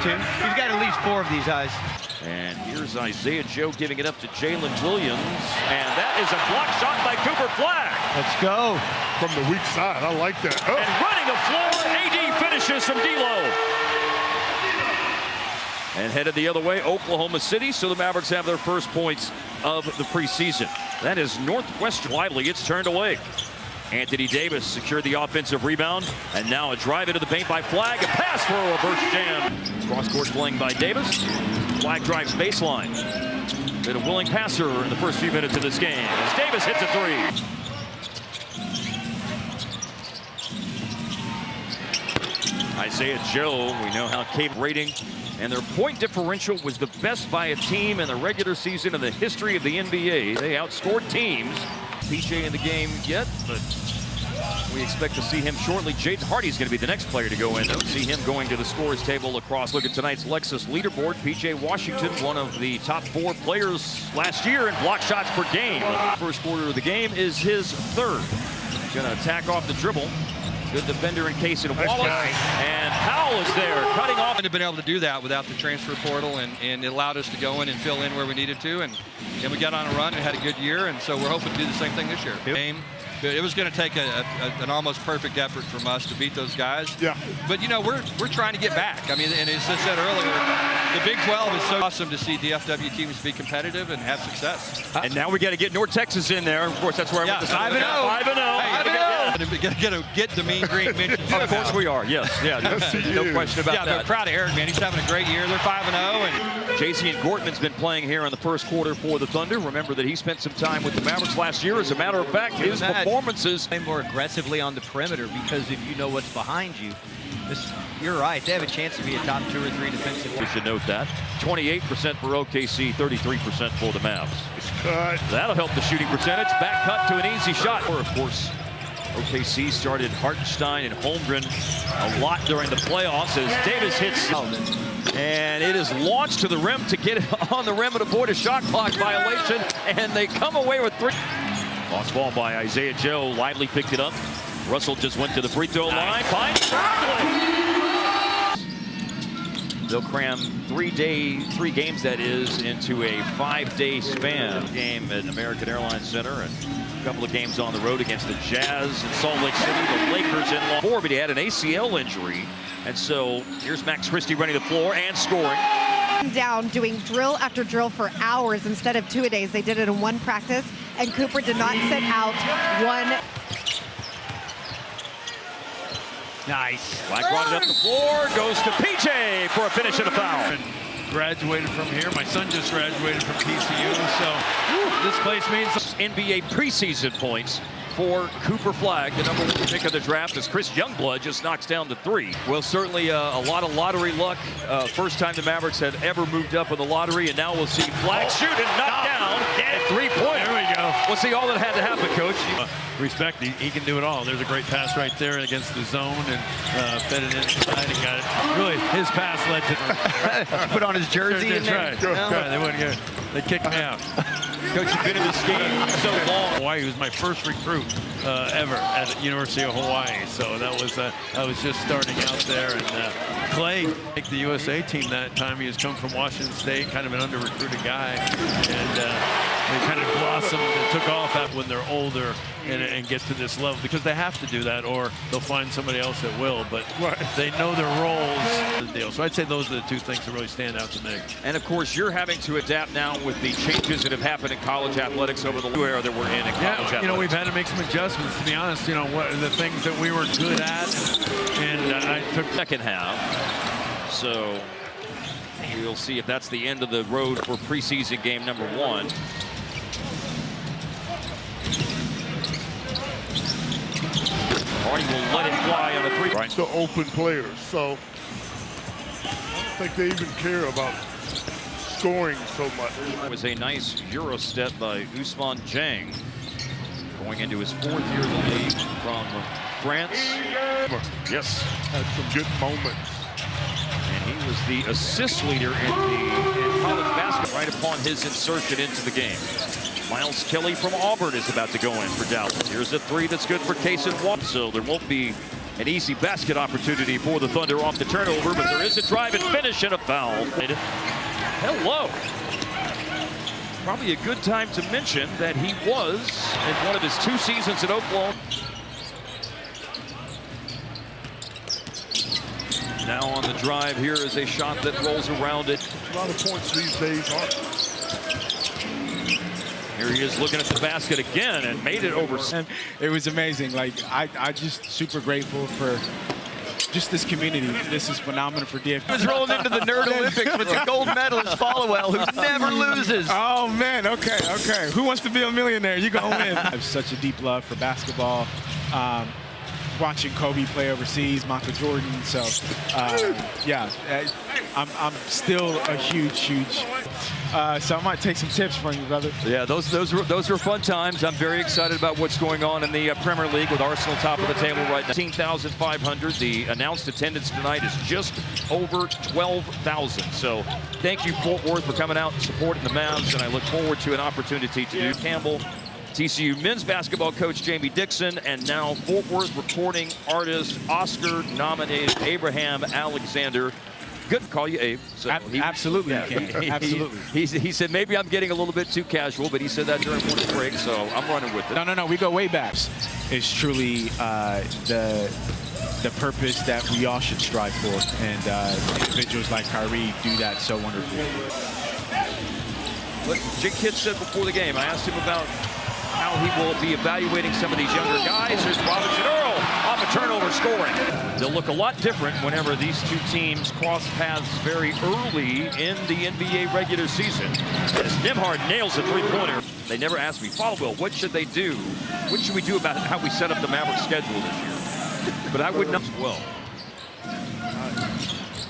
two. He's got at least 4 of these guys. And here's Isaiah Joe giving it up to Jalen Williams. And that is a block shot by Cooper Flagg. Let's go. From the weak side, I like that. Oh. And running the floor, AD finishes from D'Lo. And headed the other way, Oklahoma City. So the Mavericks have their first points of the preseason. That is Northwestern. Lively, it's turned away. Anthony Davis secured the offensive rebound. And now a drive into the paint by Flagg. A pass for a reverse jam. Cross-court playing by Davis. Flagg drives baseline. Been a willing passer in the first few minutes of this game as Davis hits a 3. Isaiah Joe, we know how capable rating, and their point differential was the best by a team in the regular season in the history of the NBA. They outscored teams. PJ in the game yet, but we expect to see him shortly. Jaden Hardy's going to be the next player to go in. See him going to the scores table across. Look at tonight's Lexus leaderboard. PJ Washington, one of the top 4 players last year in block shots per game. First quarter of the game is his 3rd. Going to attack off the dribble. Good defender in Casey Wallace. And Powell is there, cutting off. Have been able to do that without the transfer portal, and it allowed us to go in and fill in where we needed to. And we got on a run and had a good year, and so we're hoping to do the same thing this year. It was going to take an almost perfect effort from us to beat those guys. Yeah. But, you know, we're trying to get back. I mean, and as I said earlier, the Big 12 is so awesome to see DFW teams be competitive and have success. And now we got to get North Texas in there. Of course, that's where I went to 5-0. 5-0. Get the Mean Green mention. Of course we are, yes. Yeah, no question about that. Yeah, but proud of Eric, man. He's having a great year. They're 5-0. And JC and Gortman's been playing here in the first quarter for the Thunder. Remember that he spent some time with the Mavericks last year. As a matter of fact, his performances More aggressively on the perimeter, because if you know what's behind you, you're right. They have a chance to be a top 2 or 3 defensive. We should note that 28% for OKC, 33% for the Mavs. That'll help the shooting percentage. Back cut to an easy shot. Or of course, OKC started Hartenstein and Holmgren a lot during the playoffs as Davis hits. And it is launched to the rim to get on the rim and avoid a shot clock violation. And they come away with 3. Lost ball by Isaiah Joe. Lively picked it up. Russell just went to the free throw line. Finds They'll cram 3 games, that is, into a 5-day span. Game at American Airlines Center and a couple of games on the road against the Jazz in Salt Lake City, the Lakers in Long Beach. But he had an ACL injury. And so here's Max Christie running the floor and scoring. Down doing drill after drill for hours instead of 2-a-days. They did it in 1 practice, and Cooper did not sit out 1. Nice. Flagg brought it up the floor, goes to PJ for a finish and a foul. Graduated from here. My son just graduated from TCU, so this place means NBA preseason points for Cooper Flagg, the #1 pick of the draft, as Chris Youngblood just knocks down the 3. Well, certainly a lot of lottery luck. First time the Mavericks had ever moved up in the lottery, and now we'll see Flagg shoot and knock down at 3-point. There we go. We'll see all that had to happen, Coach. Respect, he can do it all. There's a great pass right there against the zone, and fed it inside and got it. Really, his pass led to Put on his jersey in there. That's right. They wouldn't get. They kicked me out. Coach, you've been in this game so long. Hawaii was my first recruit ever at the University of Hawaii, so that was I was just starting out there. And Clay, like the USA team that time, he has come from Washington State, kind of an under-recruited guy, and they kind of blossomed and took off when they're older and get to this level, because they have to do that, or they'll find somebody else that will. But they know their roles. So I'd say those are the 2 things that really stand out to me. And of course, you're having to adapt now with the changes that have happened in college athletics over the era that we're in college athletics. You know, we've had to make some adjustments, to be honest. You know, what the things that we were good at, and I took second half. So we'll see if that's the end of the road for preseason game #1. Hardy will let it fly on a 3. Right. The open players, so I don't think they even care about scoring so much. It was a nice Euro step by Ousmane Dieng, going into his 4th year in the league from France. Yes, had some good moments. And he was the assist leader in college basketball right upon his insertion into the game. Miles Kelly from Auburn is about to go in for Dallas. Here's a 3 that's good for Casey Wallace. So there won't be An easy basket opportunity for the Thunder off the turnover, but there is a drive and finish and a foul. Hello. Probably a good time to mention that he was in one of his 2 seasons at Oklahoma. Now on the drive, here is a shot that rolls around it. A lot of points these days aren't. Here he is looking at the basket again and made it over. And it was amazing. Like, I just super grateful for just this community. This is phenomenal for DFW. He's rolling into the Nerd Olympics with the gold medalist Followell, who never loses. Oh, man. Okay. Who wants to be a millionaire? You're going to win. I have such a deep love for basketball. Watching Kobe play overseas, Michael Jordan. So, yeah, I'm still a huge. So I might take some tips from you, brother. Yeah, those were fun times. I'm very excited about what's going on in the Premier League with Arsenal top of the table right now. 18,500. The announced attendance tonight is just over 12,000. So thank you, Fort Worth, for coming out and supporting the Mavs, and I look forward to an opportunity to do Campbell. TCU men's basketball coach Jamie Dixon, and now Fort Worth recording artist, Oscar-nominated Abraham Alexander. Good to call you Abe. So absolutely, absolutely. He said maybe I'm getting a little bit too casual, but he said that during one break, so I'm running with it. No, we go way back. It's truly the purpose that we all should strive for, and individuals like Kyrie do that so wonderfully. What Jake Kidd said before the game, I asked him about how he will be evaluating some of these younger guys. There's Robinson Earl off a turnover scoring. They'll look a lot different whenever these 2 teams cross paths very early in the NBA regular season. As Nembhard nails a 3-pointer. They never asked me, Followell, what should they do? What should we do about how we set up the Mavericks schedule this year? But I would not as well.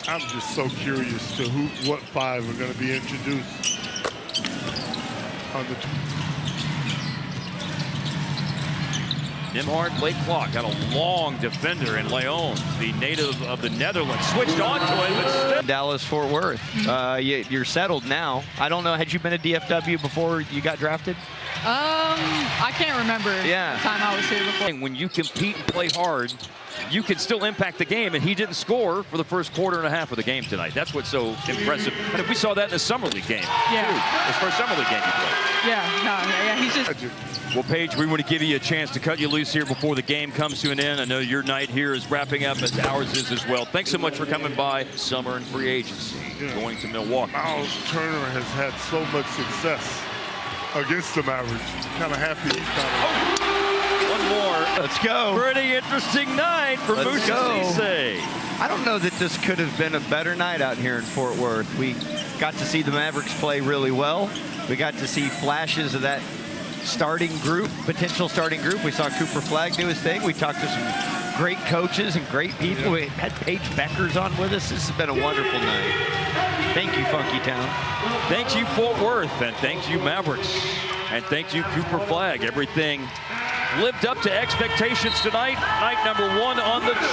I'm just so curious to what 5 are going to be introduced on the Nembhard, late clock, got a long defender in Leon, the native of the Netherlands. Switched on to it, but still. Dallas, Fort Worth. You're settled now. I don't know, had you been a DFW before you got drafted? I can't remember the time I was here before. When you compete and play hard, you can still impact the game, and he didn't score for the first quarter and a half of the game tonight. That's what's so impressive. And we saw that in the Summer League game, too. His first Summer League game he played. He's just... Well, Paige, we want to give you a chance to cut you loose here before the game comes to an end. I know your night here is wrapping up, as ours is as well. Thanks so much for coming by. Summer and free agency, going to Milwaukee. Miles Turner has had so much success against the Mavericks. Kind of happy he's kind of... One more. Let's go. Pretty interesting night for Musa Cisse. I don't know that this could have been a better night out here in Fort Worth. We got to see the Mavericks play really well. We got to see flashes of that starting group, potential starting group. We saw Cooper Flagg do his thing. We talked to some great coaches and great people. We had Paige Beckers on with us. This has been a wonderful night. Thank you, Funky Town. Thank you, Fort Worth, and thank you, Mavericks. And thank you, Cooper Flagg. Everything lived up to expectations tonight. Night number 1 on the